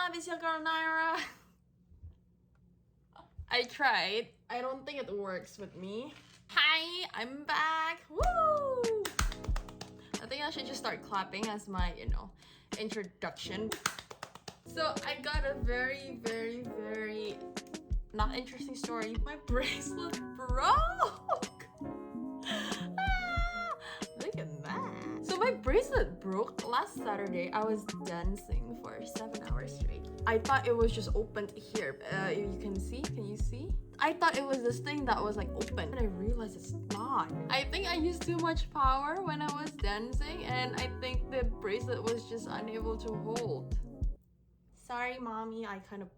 up? It's your girl Naira. I tried. I don't think it works with me. Hi, I'm back. Woo! I think I should just start clapping as my, introduction. So I got a very not interesting story. My bracelet broke. Look at that. So my bracelet broke last Saturday. I was dancing for 7 hours straight. I thought it was just opened here. You can see? Can you see? I thought it was this thing that was like open, and I realized it's not. I think I used too much power when I was dancing, and I think the bracelet was just unable to hold. Sorry, mommy. I kind of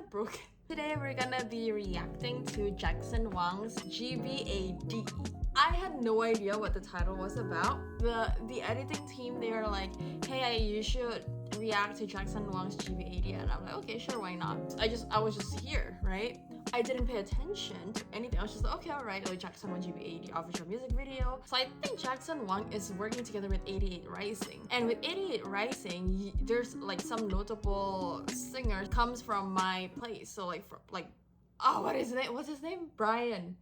broke it. Today we're gonna be reacting to Jackson Wang's GBAD. I had no idea what the title was about. The editing team, they were like, hey, you should react to Jackson Wang's GBAD, and I'm like, okay, sure, why not? I was just here, right? I didn't pay attention to anything. I was just like, okay, alright, like Jackson Wang GBAD official music video. So I think Jackson Wang is working together with 88 Rising. And with 88 Rising, there's like some notable singer comes from my place. So what's his name? Brian.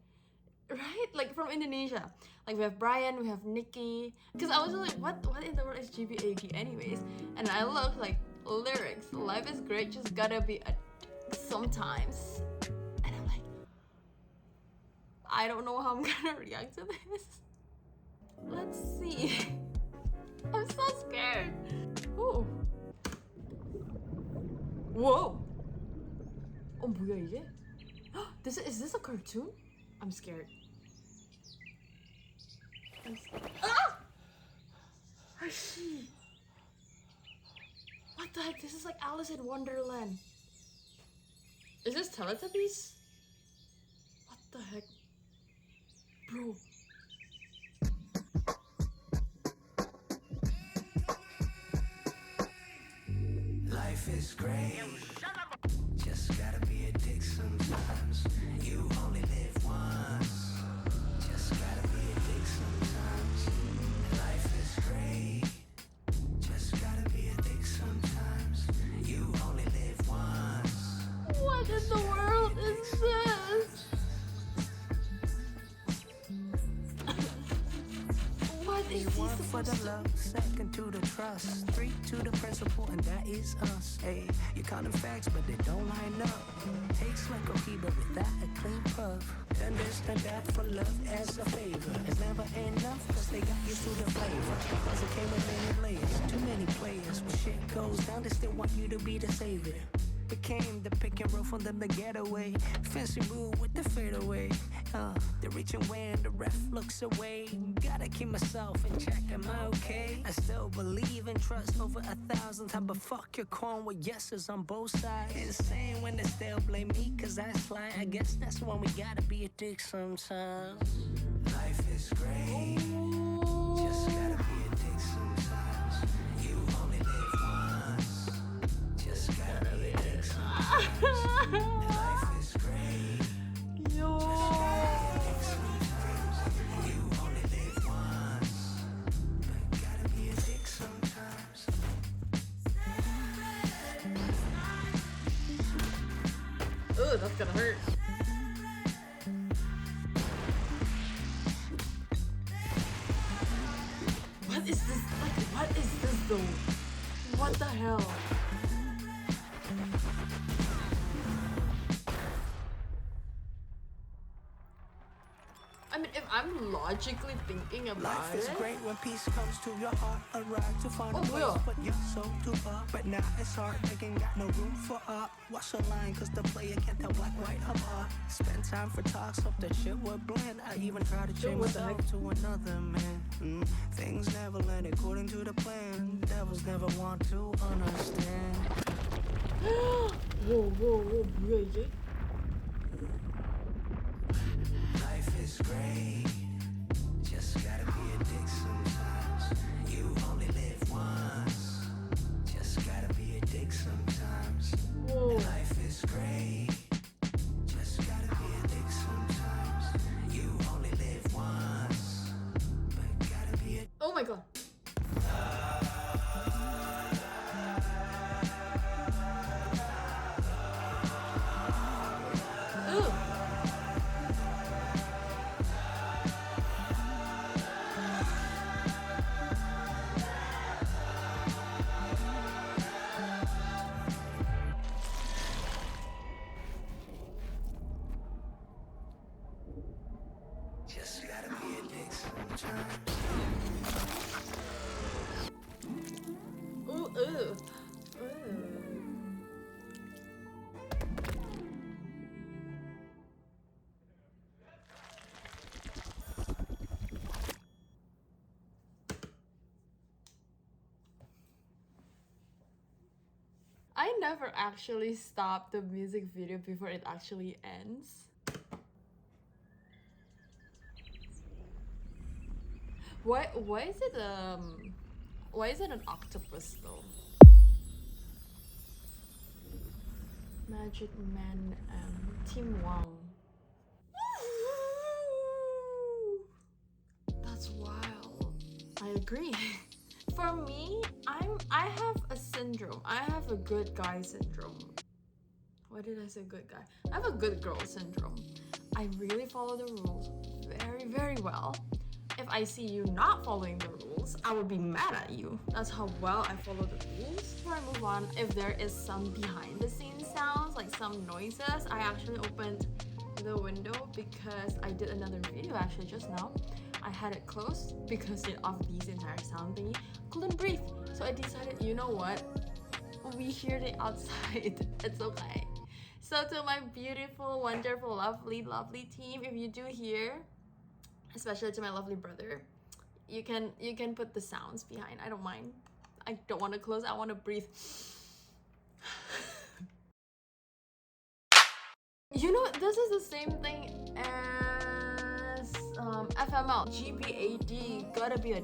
Right? Like from Indonesia. Like we have Brian, we have Nikki. Because I was just like, what in the world is GBAD anyways? And I look like lyrics. Life is great, just gotta be a sometimes. And I'm like, I don't know how I'm gonna react to this. Let's see. I'm so scared. Ooh. Whoa. Oh, 뭐야 이게? Is this a cartoon? I'm scared. Ah! Hershey! What the heck? This is like Alice in Wonderland. Is this Teletubbies? What the heck? Bro. Life is great. Just gotta be a dick sometimes. You only live once. Just gotta be a dick sometimes. Life is great. Just gotta be a dick sometimes. You only live once. What in the world is this? What is One this for the supposed to love, second to the trust, 3 to the principle, and that is us. Hey, you're counting facts, but they don't line up. Tastes like Cohiba without a clean puff. Understand that for love as a favor, it's never enough, cause they got used to the flavor. Cause it came with many layers, too many players. When shit goes down, they still want you to be the savior. Became the pick and roll from them to get away. Fancy move with the fadeaway. They're reaching when the ref looks away. Gotta keep myself in check, am I okay? I still believe and trust over 1,000 times, but fuck your corn with yeses on both sides. Insane when they still blame me, cause I slide. I guess that's when we gotta be a dick sometimes. Life is great. Just gotta be a dick sometimes. You only live once. Just gotta be a dick sometimes. Life is great. Yo. You only live once. But gotta be a dick sometimes. Ooh, that's gonna hurt. What is this? Like, what is this though? What the hell? I mean, if I'm logically thinking about Life is it, great when peace comes to your heart. Arrive to find a place, yeah. put your soul to art. But now it's hard, they ain't got no room for art. Watch the line, cause the player can't tell black, white, apart. Spend time for talks, hope that shit would blend. I even try to change what the myself heck? to another man. Things never land according to the plan. Devils never want to understand. whoa, 뭐야 이게? Life is great. Just gotta be a dick sometimes. You only live once. Just gotta be a dick sometimes. Whoa. Life is great. Just gotta be a dick sometimes. You only live once. But gotta be a Oh my god. I never actually stop the music video before it actually ends. Why is it an octopus though? Magic Man Team Wang. That's wild. I agree. For me, I have a syndrome. I have a good guy syndrome. Why did I say good guy? I have a good girl syndrome. I really follow the rules very, very well. If I see you not following the rules, I would be mad at you. That's how well I follow the rules. Before I move on, if there is some behind the scenes sounds, like some noises, I actually opened the window because I did another video actually just now. I had it closed because of these entire sound thingy. Couldn't breathe. So I decided, you know what? We hear the outside. It's okay. So to my beautiful, wonderful, lovely, lovely team, if you do hear, especially to my lovely brother, you can put the sounds behind. I don't mind. I don't want to close. I want to breathe. You know, this is the same thing as FML. GBAD gotta be a.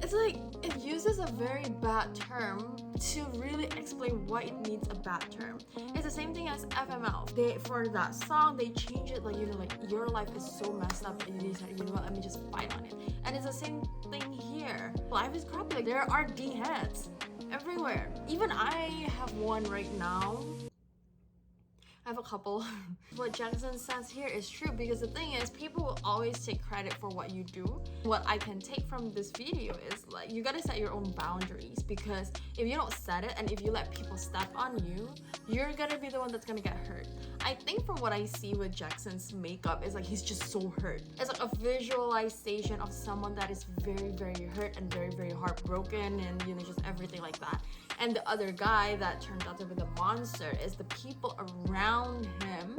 It's like it uses a very bad term to really explain why it needs a bad term. It's the same thing as FML. They, for that song, they change it like, you know, like your life is so messed up and you decide, you know what, let me just fight on it. And it's the same thing here. Life is crappy. Like there are D heads everywhere. Even I have one right now. I have a couple. What Jackson says here is true because the thing is, people will always take credit for what you do. What I can take from this video is like, you gotta set your own boundaries, because if you don't set it and if you let people step on you, you're gonna be the one that's gonna get hurt. I think from what I see with Jackson's makeup is like he's just so hurt. It's like a visualization of someone that is very, very hurt and very, very heartbroken and, you know, just everything like that. And the other guy that turned out to be the monster is the people around him,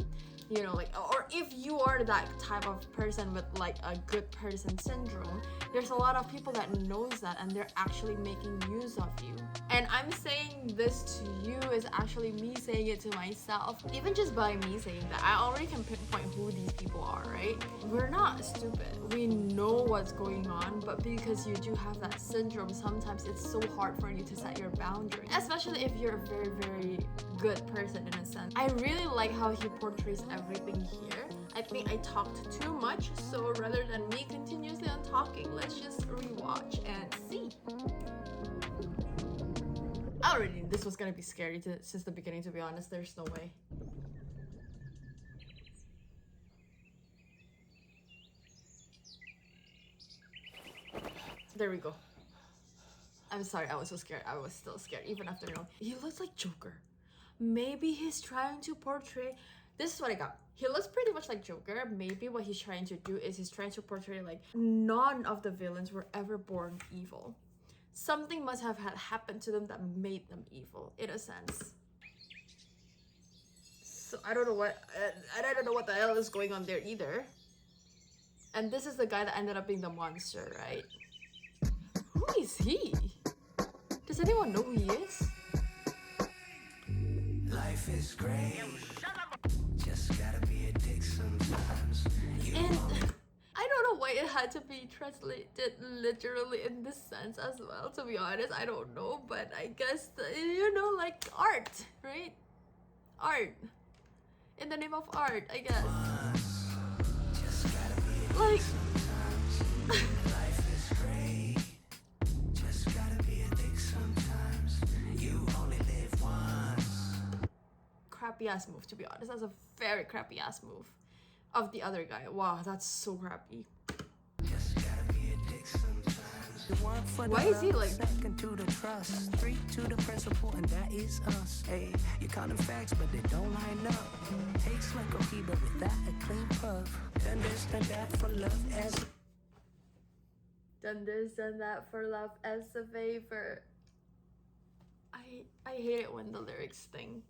you know, like, or if you are that type of person with like a good person syndrome, there's a lot of people that knows that and they're actually making use of you. And I'm saying this to you is actually me saying it to myself. Even just by me saying that, I already can pinpoint who these people are, right? We're not stupid. We know what's going on, but because you do have that syndrome, sometimes it's so hard for you to set your boundaries, especially if you're a very, very good person in a sense. I really like how he portrays everything here. I think I talked too much, so rather than me continuously on talking, let's just rewatch and see. I already knew this was gonna be scary since the beginning, to be honest. There's no way. There we go. I'm sorry, I was so scared. I was still scared even after knowing. He looks like Joker. Maybe he's trying to portray. This is what I got. He looks pretty much like Joker. Maybe what he's trying to do is he's trying to portray like none of the villains were ever born evil. Something must have had happened to them that made them evil, in a sense. So I don't know what the hell is going on there either. And this is the guy that ended up being the monster, right? Who is he? Does anyone know who he is? Life is great. Just gotta be a dick sometimes. And I don't know why it had to be translated literally in this sense as well, to be honest. I don't know, but I guess, you know, like art, right? Art. In the name of art, I guess. Like... Life is great. Just gotta be a dick sometimes. You only live once. Crappy ass move, to be honest. That's a very crappy ass move of the other guy. Wow, that's so crappy. Just gotta be a dick sometimes. Why is he like... Second to the trust, 3 to the principle, and that is us. Hey, you're counting facts, but they don't line up. Takes like a Kpop with that a clean puff. Done this, done that for love as... Done this, done that for love as a favor. I hate it when the lyrics sting.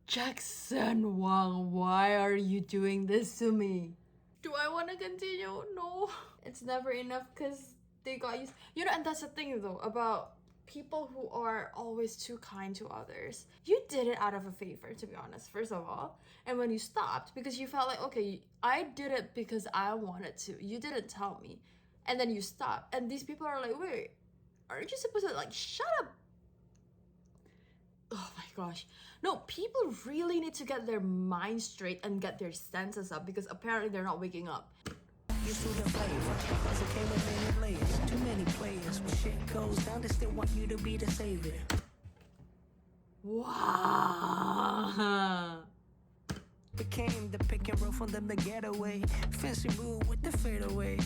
Jackson Wang, why are you doing this to me? Do I want to continue? No. It's never enough because they got used. You know, and that's the thing though about people who are always too kind to others. You did it out of a favor, to be honest, first of all. And when you stopped, because you felt like, okay, I did it because I wanted to. You didn't tell me. And then you stopped. And these people are like, wait, aren't you supposed to, like, shut up? Oh my gosh. No, people really need to get their mind straight and get their senses up, because apparently they're not waking up. You threw the flavor, cause it came with many layers. Too many players. When shit goes down, they still want you to be the savior. Wow. Became the pick and roll from them to get away. Fancy move with the fadeaway.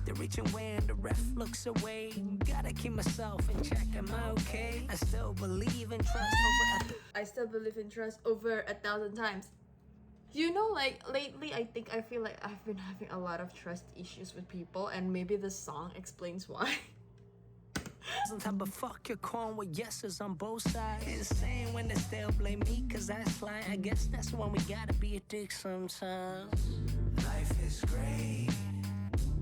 They're reaching when the ref looks away. Gotta keep myself in check. Am I okay? I still believe in trust I still believe in trust over 1,000 times. You know, like lately, I feel like I've been having a lot of trust issues with people, and maybe this song explains why. Some type of fuck your corn with yeses on both sides. Insane when they still blame me cause I slide. I guess that's when we gotta be a dick sometimes. Life is great,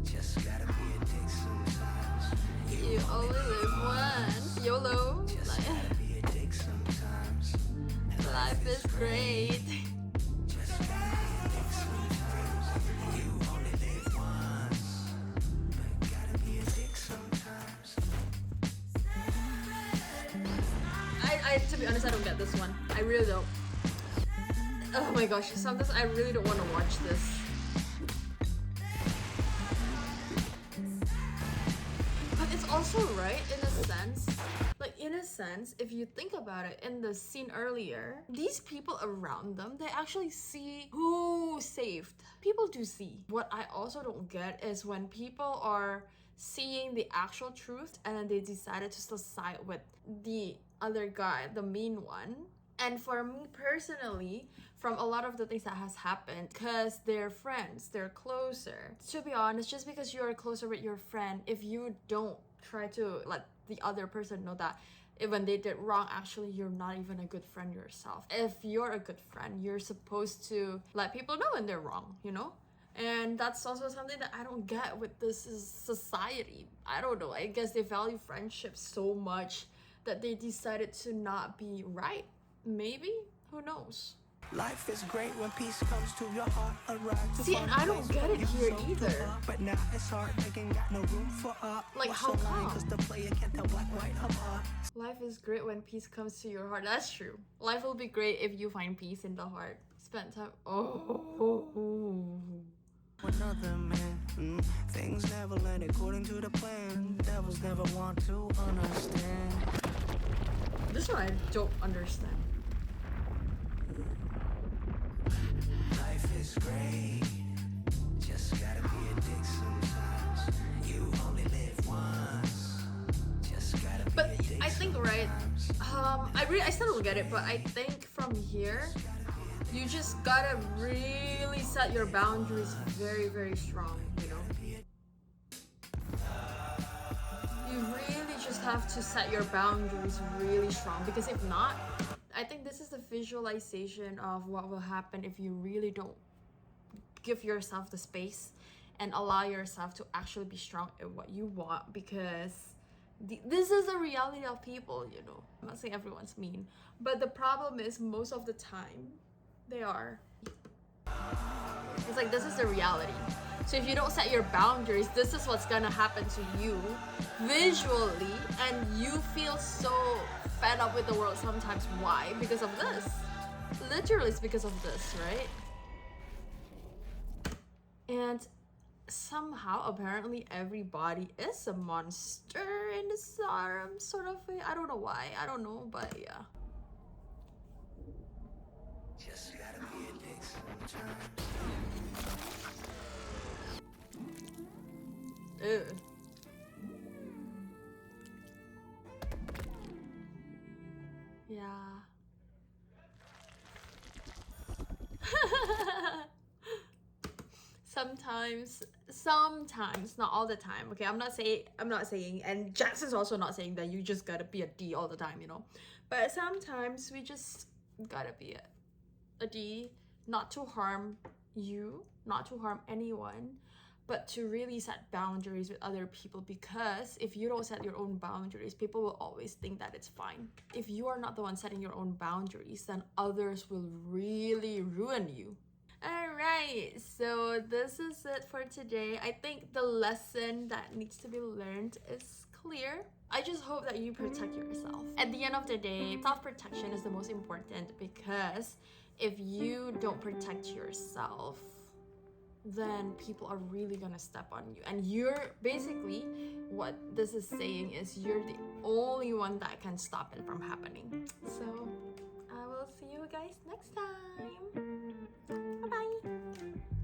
just gotta be a dick sometimes. You only live once. YOLO. Just gotta be a dick sometimes. Life is great. Just gotta be a dick sometimes. You only live once, but gotta be a dick sometimes. To be honest, I don't get this one. I really don't. Oh my gosh, sometimes I really don't want to watch this. But it's also right in a sense. Like, in a sense, if you think about it, in the scene earlier, these people around them, they actually see who saved. People do see. What I also don't get is when people are seeing the actual truth and then they decided to still side with the other guy, the mean one. And for me personally, from a lot of the things that has happened, because they're friends, they're closer. To be honest, just because you're closer with your friend, if you don't try to let the other person know that when they did wrong, actually you're not even a good friend yourself. If you're a good friend, you're supposed to let people know when they're wrong, you know? And that's also something that I don't get with this society. I don't know, I guess they value friendship so much that they decided to not be right. Maybe? Who knows? Life is great when peace comes to your heart. See, and I don't get it here either. But now it's hard, making got no room for art. Like, how come? Cause the player can't tell black, white, apart. Life is great when peace comes to your heart. That's true. Life will be great if you find peace in the heart. Spend time. Oh. Another man. Things never land according to the plan. Devils never want to understand. This one I don't understand. Life is great, just gotta be a dick sometimes. You only live once, just gotta be But a dick I think, right, I still don't get it, but I think from here, you just gotta really set your boundaries very, very strong, you know? You really just have to set your boundaries really strong, because if not, I think this is the visualization of what will happen if you really don't give yourself the space and allow yourself to actually be strong in what you want, because this is the reality of people, you know. I'm not saying everyone's mean, but the problem is most of the time they are. It's like, this is the reality. So if you don't set your boundaries, this is what's gonna happen to you visually, and you feel so fed up with the world sometimes. Why? Because of this. Literally, it's because of this, right? And somehow, apparently, everybody is a monster in this sort of way. I don't know why. I don't know, but yeah. Just gotta be a dick sometimes. Ew. Yeah. Sometimes, not all the time. Okay, I'm not saying, and Jackson's also not saying that you just gotta be a D all the time, you know. But sometimes we just gotta be a D, not to harm you, not to harm anyone, but to really set boundaries with other people, because if you don't set your own boundaries, people will always think that it's fine. If you are not the one setting your own boundaries, then others will really ruin you. Alright, so this is it for today. I think the lesson that needs to be learned is clear. I just hope that you protect yourself. At the end of the day, self-protection is the most important, because if you don't protect yourself, then people are really gonna step on you. And you're basically, what this is saying is you're the only one that can stop it from happening. So I will see you guys next time. Bye-bye.